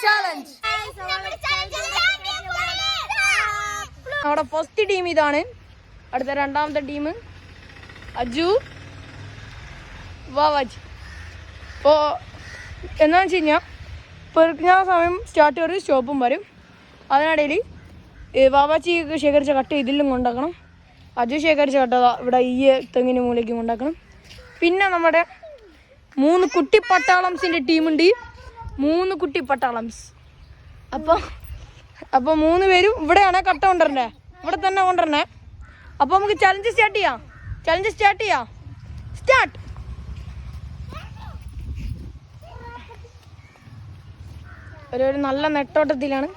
Challenge. നമ്മുടെ first team ഇതാണ്. അടുത്ത രണ്ടാമത്തെ ടീം അജു വാവാജി. ഇപ്പോൾ എന്താണെന്ന് വെച്ച് കഴിഞ്ഞാൽ പെറുക്കുന്ന സമയം സ്റ്റാർട്ട് ചെയ്ത് സ്റ്റോപ്പും വരും. അതിനിടയിൽ വാവാച്ചി ശേഖരിച്ച കട്ട ഇതിലും കൊണ്ടാക്കണം. അജു ശേഖരിച്ച കട്ട ഇവിടെ ഈ തെങ്ങിന് മൂലയ്ക്കും കൊണ്ടാക്കണം. പിന്നെ നമ്മുടെ 3 കുട്ടി പട്ടാളംസിൻ്റെ ടീമുണ്ട്. 3 കുട്ടി പട്ടാളംസ്. അപ്പോൾ 3 പേരും ഇവിടെയാണ് കട്ട കൊണ്ടുവരണ്ടേ, ഇവിടെ തന്നെ കൊണ്ടുവരണേ. അപ്പോൾ നമുക്ക് ചലഞ്ച് സ്റ്റാർട്ട് ചെയ്യാം. സ്റ്റാർട്ട്. ഒരു നല്ല നെട്ടോട്ടത്തിലാണ്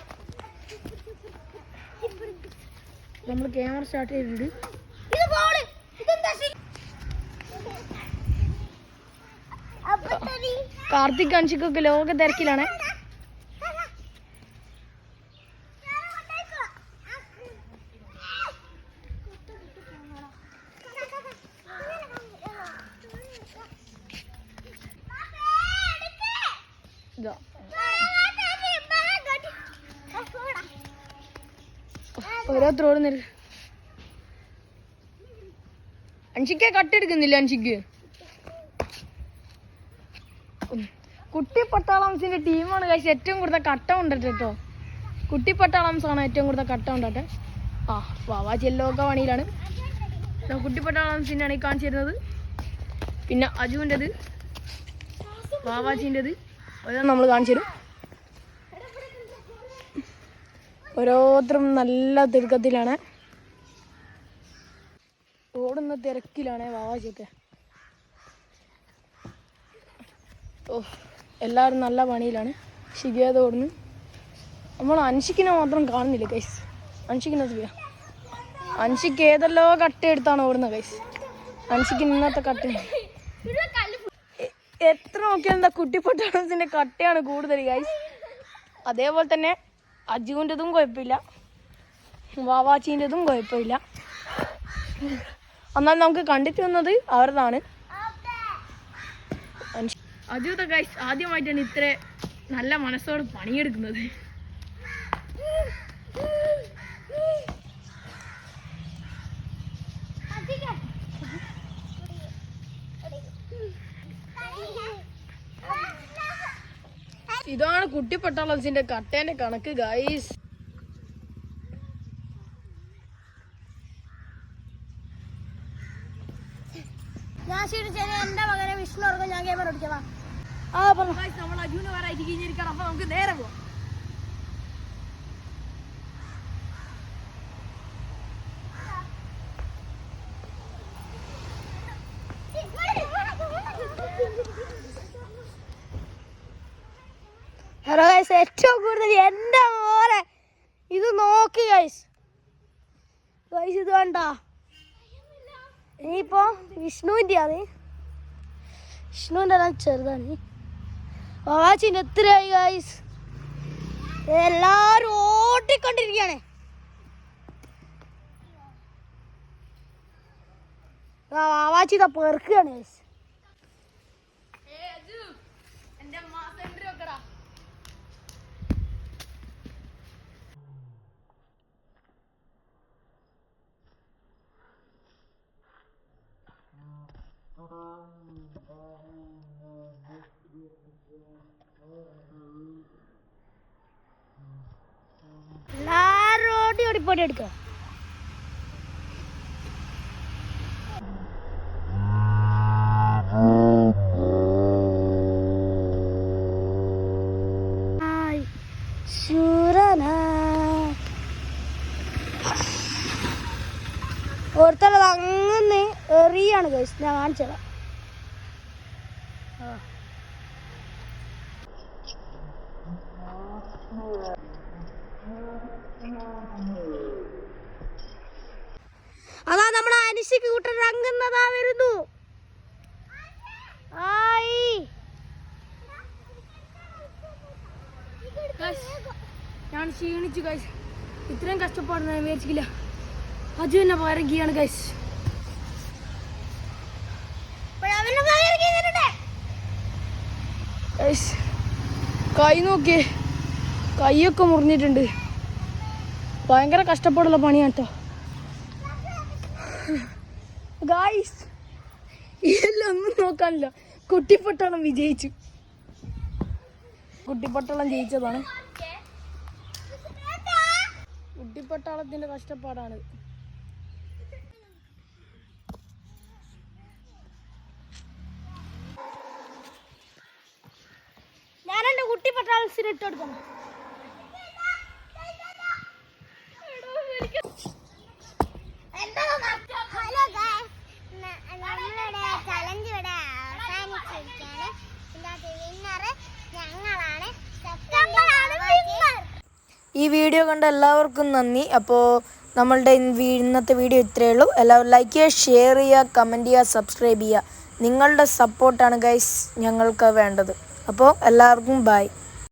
നമ്മൾ ക്യാമറ സ്റ്റാർട്ട് ചെയ്തിട്ടുണ്ട്. കാർത്തിക് അൻഷിക്കൊക്കെ ലോക തിരക്കിലാണ്. ഓരോ ത്രോട് അൻഷിക്ക് കട്ടെടുക്കുന്നില്ല. അൻഷിക്ക് കുട്ടി പട്ടാളംസിന്റെ ടീമാണ് കഴിച്ച് ഏറ്റവും കൂടുതൽ കട്ട കൊണ്ടിട്ട് കേട്ടോ. കുട്ടി പട്ടാളംസ് ആണ് ഏറ്റവും കൂടുതൽ കട്ട കൊണ്ടട്ടെ. വാവാച്ചി എല്ലോക്കെ പണിയിലാണ്. കുട്ടി പട്ടാളംസിൻ്റെ ആണ് ഈ കാണിച്ചു തരുന്നത്. പിന്നെ അജുവിൻ്റെത്, വാവാച്ചിൻ്റെത് ഓരോ നമ്മൾ കാണിച്ചു തരും. ഓരോരുത്തരും നല്ല തിടുക്കത്തിലാണ്, ഓടുന്ന തിരക്കിലാണ് വാവാച്ചിയൊക്കെ. എല്ലാവരും നല്ല പണിയിലാണ്. ശിഖേത ഓടുന്നു. നമ്മൾ അൻഷിക്കിനെ മാത്രം കാണുന്നില്ല ഗൈസ്. അൻഷിക്ക് ഏതെല്ലോ കട്ട എടുത്താണ് ഓടുന്നത് ഗൈസ്. അൻഷിക്ക് ഇന്നത്തെ കട്ട എത്ര നോക്കിയാൽ എന്താ കുട്ടി പട്ടാളത്തിൻ്റെ കട്ടയാണ് കൂടുതൽ ഗൈസ്. അതേപോലെ തന്നെ അജുവിൻ്റെതും കുഴപ്പമില്ല, വാവാച്ചീൻ്റെതും കുഴപ്പമില്ല. എന്നാൽ നമുക്ക് കണ്ടിട്ട് വന്നത് അവരതാണ്. അജുത ഗൈസ് ആദ്യമായിട്ടാണ് ഇത്ര നല്ല മനസ്സോട് പണിയെടുക്കുന്നത്. ഇതാണ് കുട്ടി പട്ടാളംസിന്റെ കട്ടേന്റെ കണക്ക് ഗൈസ്. എന്റെ മകനെ വിഷ്ണു ഓർക്കും ഞാൻ ക്യാമറ ഓടിക്കാം. നമ്മൾ അജുവിന് വേറെ കഴിഞ്ഞിരിക്കണം. അപ്പൊ നമുക്ക് നേരെ പോവാം. ഹലോ ഗൈസ്, ഏറ്റവും കൂടുതൽ എൻ്റെ മോനെ ഇത് നോക്കി ഗൈസ്. ഇത് വേണ്ട. ഇനിയിപ്പോ വിഷ്ണുവിൻ്റെ ആണ്. വിഷ്ണുവിൻ്റെ എല്ലാം ചെറുതാണ്. വാവാച്ചിൻ്റെ എത്രയായി ഗൈസ്? എല്ലാരും ഓട്ടിക്കൊണ്ടിരിക്കുകയാണ്. വാവാച്ചി ഇതാ പെറുക്കുകയാണ് ഗൈസ്. എല്ലാരും ഓടി ഓടിപ്പോട്ടി എടുക്കുക. ഓർത്തത് അങ്ങനെ എറിയാണ് ഗൈസ്. ഞാൻ കാണിച്ചതാ. അതാ നമ്മുടെ അനിശയ്ക്ക് കൂട്ടർ ഇറങ്ങുന്നതാ വരുന്നു. ഞാൻ ക്ഷീണിച്ചു ഗൈസ്. ഇത്രയും കഷ്ടപ്പാട് ഞാൻ വിചാരിച്ചില്ല. അജു എന്നെ പകരക്കുകയാണ് ഗൈസ്. കൈ നോക്കിയേ, കൈയൊക്കെ മുറിഞ്ഞിട്ടുണ്ട്. ഭയങ്കര കഷ്ടപ്പാടുള്ള പണിയാണ് കേട്ടോ ഗായ്സ്. ഇതെല്ലാം ഒന്നും നോക്കാനില്ല. കുട്ടിപ്പട്ടാളം വിജയിച്ചു. കുട്ടിപ്പട്ടാളം ജയിച്ചതാണ്. കുട്ടിപ്പട്ടാളത്തിന്റെ കഷ്ടപ്പാടാണ്. ഞാനെന്റെ കുട്ടിപ്പട്ടാളത്തിന് ഇട്ട് കൊടുക്കണം. ഈ വീഡിയോ കണ്ട എല്ലാവർക്കും നന്ദി. അപ്പോൾ നമ്മളുടെ ഇന്നത്തെ വീഡിയോ ഇത്രയേ ഉള്ളൂ. എല്ലാവരും ലൈക്ക് ചെയ്യുക, ഷെയർ ചെയ്യുക, കമൻറ്റ് ചെയ്യുക, സബ്സ്ക്രൈബ് ചെയ്യുക. നിങ്ങളുടെ സപ്പോർട്ടാണ് ഗൈസ് ഞങ്ങൾക്ക് വേണ്ടത്. അപ്പോൾ എല്ലാവർക്കും ബൈ.